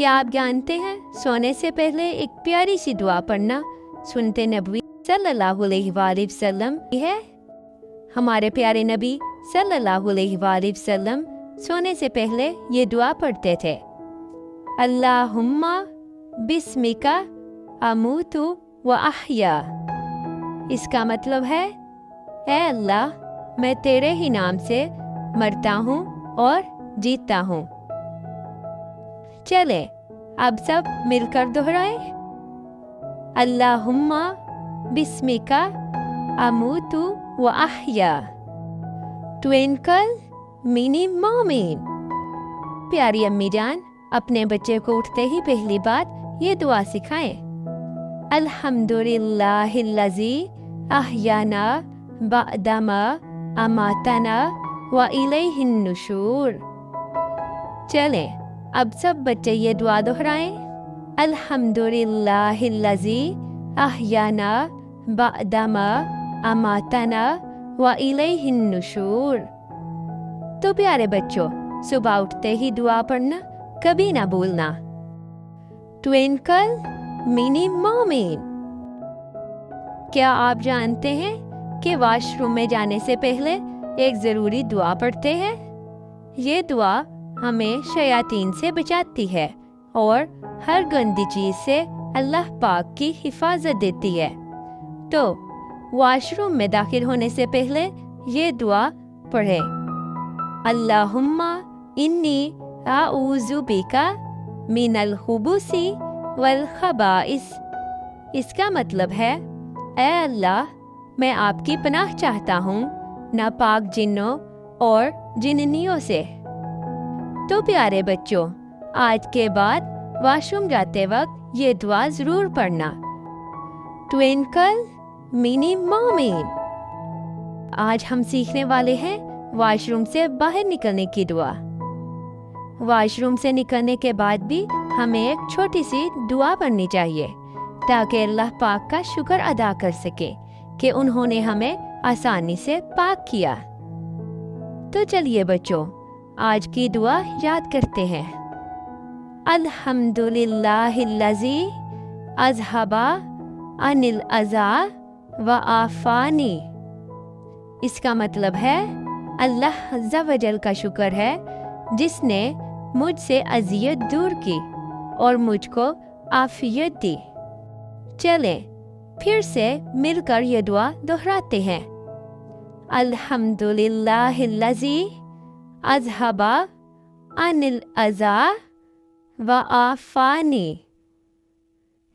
کیا آپ جانتے ہیں سونے سے پہلے ایک پیاری سی دعا پڑھنا سنت نبوی صلی اللہ علیہ وآلہ وسلم ہے؟ ہمارے پیارے نبی صلی اللہ علیہ وآلہ وسلم سونے سے پہلے یہ دعا پڑھتے تھے، اللہم بسمک اموت و احیا۔ اس کا مطلب ہے، اے اللہ میں تیرے ہی نام سے مرتا ہوں اور جیتا ہوں۔ چلے اب سب مل کر دہرائیں، اللہم بسمک اموت و احیا۔ ٹوئنکل منی مومن۔ پیاری امی جان اپنے بچے کو اٹھتے ہی پہلی بات یہ دعا سکھائیں، الحمدللہ الذی احیانا بعدما اماتنا والیہ النشور۔ چلیں اب سب بچے یہ دعا دہرائیں، الحمدللہ الذی احیانا بعدما اماتنا والیہ النشور۔ تو پیارے بچوں صبح اٹھتے ہی دعا پڑھنا کبھی نہ بھولنا۔ ٹوئنکل منی مومن۔ کیا آپ جانتے ہیں کہ واش روم میں جانے سے پہلے ایک ضروری دعا پڑھتے ہیں؟ یہ دعا ہمیں شیاطین سے بچاتی ہے اور ہر گندی چیز سے اللہ پاک کی حفاظت دیتی ہے۔ تو واش روم میں داخل ہونے سے پہلے یہ دعا پڑھیں، اللہم انی اعوذ بک من الخبث والخبائث۔ اس کا مطلب ہے، اے اللہ میں آپ کی پناہ چاہتا ہوں ناپاک جنوں اور جننیوں سے۔ تو پیارے بچوں آج کے بعد واش روم جاتے وقت یہ دعا ضرور پڑھنا۔ ٹوئنکل منی مومن۔ آج ہم سیکھنے والے ہیں واش روم سے باہر نکلنے کی دعا۔ واش روم سے نکلنے کے بعد بھی ہمیں ایک چھوٹی سی دعا پڑھنی چاہیے تاکہ اللہ پاک کا شکر ادا کر سکے کہ انہوں نے ہمیں آسانی سے پاک کیا۔ تو چلیے بچوں آج کی دعا یاد کرتے ہیں، الحمدللہ الذی اذھب عن الاذی وعافانی۔ اس کا مطلب ہے، اللہ عز و جل کا شکر ہے جس نے مجھ سے اذیت دور کی اور مجھ کو عافیت دی۔ چلیں پھر سے مل کر یہ دعا دہراتے ہیں، الحمدللہ الذی اذھب عن الاذی وعافانی۔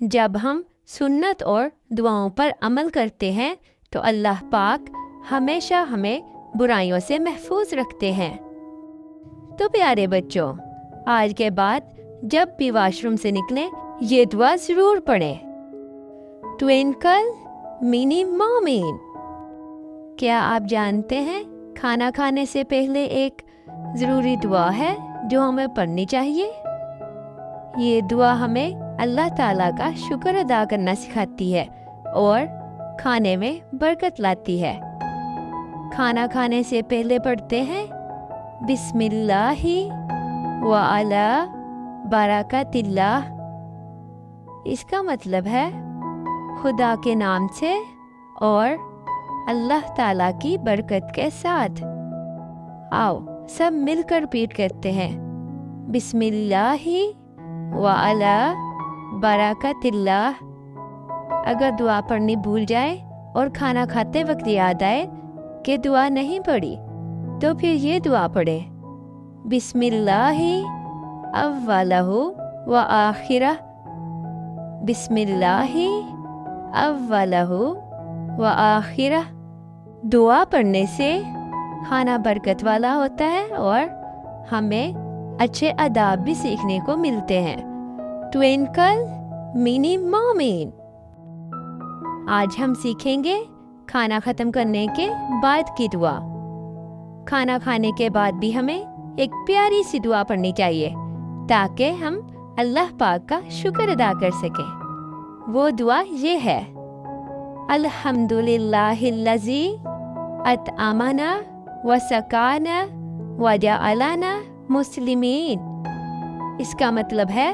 جب ہم سنت اور دعاؤں پر عمل کرتے ہیں تو اللہ پاک ہمیشہ ہمیں برائیوں سے محفوظ رکھتے ہیں۔ تو پیارے بچوں آج کے بعد جب بھی واش روم سے نکلیں یہ دعا ضرور پڑھیں، ٹوئنکل منی مومن۔ کیا آپ جانتے ہیں کھانا کھانے سے پہلے ایک ضروری دعا ہے جو ہمیں پڑھنی چاہیے؟ یہ دعا ہمیں اللہ تعالیٰ کا شکر ادا کرنا سکھاتی ہے اور کھانے میں برکت لاتی ہے۔ کھانا کھانے سے پہلے پڑھتے ہیں، بسم اللہ وعلی برکت اللہ۔ اس کا مطلب ہے خدا کے نام سے اور اللہ تعالیٰ کی برکت کے ساتھ۔ آؤ سب مل کر ریپیٹ کرتے ہیں، بسم اللہ وعلی برکت اللہ۔ اگر دعا پڑھنی بھول جائے اور کھانا کھاتے وقت یاد آئے کہ دعا نہیں پڑھی تو پھر یہ دعا پڑھیں، بسم اللہ اولہ و آخرہ، بسم اللہ اولہ و آخرہ۔ دعا پڑھنے سے کھانا برکت والا ہوتا ہے اور ہمیں اچھے آداب بھی سیکھنے کو ملتے ہیں۔ ٹوئنکل منی مومن۔ آج ہم سیکھیں گے کھانا ختم کرنے کے بعد کی دعا۔ کھانا کھانے کے بعد بھی ہمیں ایک پیاری سی دعا پڑھنی چاہیے تاکہ ہم اللہ پاک کا شکر ادا کر سکیں۔ وہ دعا یہ ہے، الحمدللہ الذی اطعمنا وسقانا وجعلنا مسلمین۔ اس کا مطلب ہے،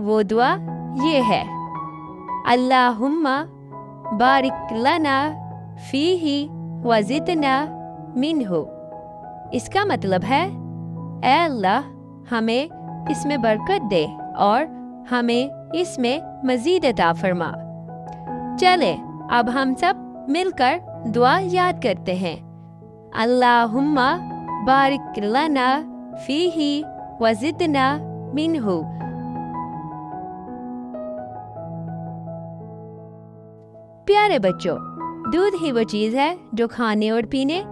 وہ دعا یہ ہے، اللہم بارک لنا فیہ وزدنا منہ۔ اس کا مطلب ہے، اے اللہ ہمیں اس میں برکت دے اور ہمیں اس میں مزید عطا فرما۔ چلیں اب ہم سب مل کر دعا یاد کرتے ہیں۔ اللہم بارک لنا فیہ وزدنا منہ۔ پیارے بچوں، دودھ ہی وہ چیز ہے جو کھانے اور پینے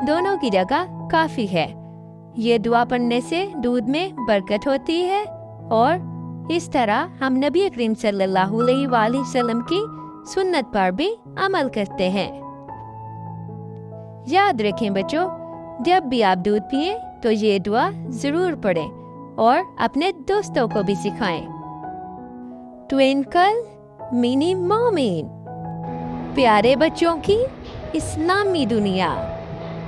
دونوں کی جگہ کافی ہے۔ یہ دعا پڑھنے سے دودھ میں برکت ہوتی ہے اور اس طرح ہم نبی کریم صلی اللہ علیہ وآلہ وسلم کی سنت پر بھی عمل کرتے ہیں۔ یاد رکھیں بچوں، جب بھی آپ دودھ پئیں تو یہ دعا ضرور پڑھیں اور اپنے دوستوں کو بھی سکھائیں۔ ٹوئنکل منی مومن، پیارے بچوں کی اسلامی دنیا۔